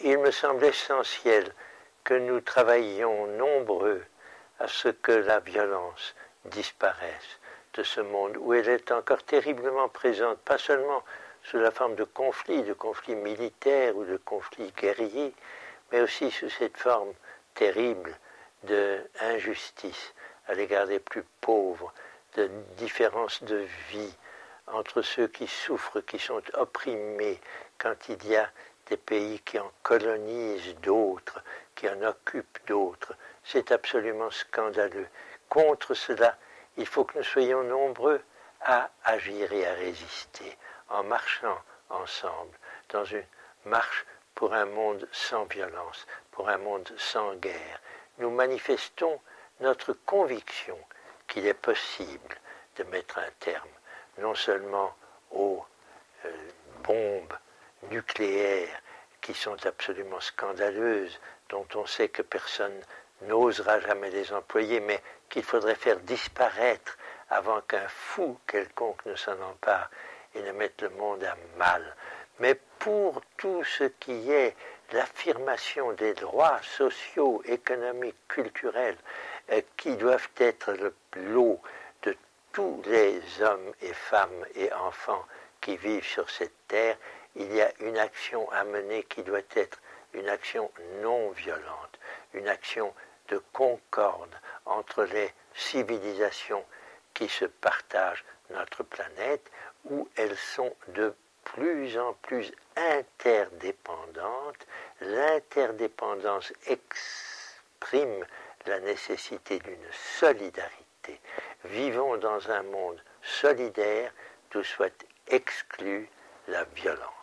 il me semble essentiel que nous travaillions nombreux à ce que la violence disparaisse de ce monde où elle est encore terriblement présente, pas seulement sous la forme de conflits militaires ou de conflits guerriers, mais aussi sous cette forme terrible d'injustice à l'égard des plus pauvres, de différence de vie entre ceux qui souffrent, qui sont opprimés, quand il y a des pays qui en colonisent d'autres, qui en occupent d'autres. C'est absolument scandaleux. Contre cela, il faut que nous soyons nombreux à agir et à résister, en marchant ensemble, dans une marche pour un monde sans violence, pour un monde sans guerre. Nous manifestons notre conviction qu'il est possible de mettre un terme, non seulement aux bombes nucléaires qui sont absolument scandaleuses, dont on sait que personne n'osera jamais les employer, mais qu'il faudrait faire disparaître avant qu'un fou quelconque ne s'en empare et ne mette le monde à mal. Mais pour tout ce qui est l'affirmation des droits sociaux, économiques, culturels, qui doivent être le lot de tous les hommes et femmes et enfants qui vivent sur cette terre, il y a une action à mener qui doit être une action non violente, une action de concorde entre les civilisations qui se partagent notre planète, où elles sont de plus en plus interdépendantes. L'interdépendance exprime la nécessité d'une solidarité. Vivons dans un monde solidaire d'où soit exclue la violence.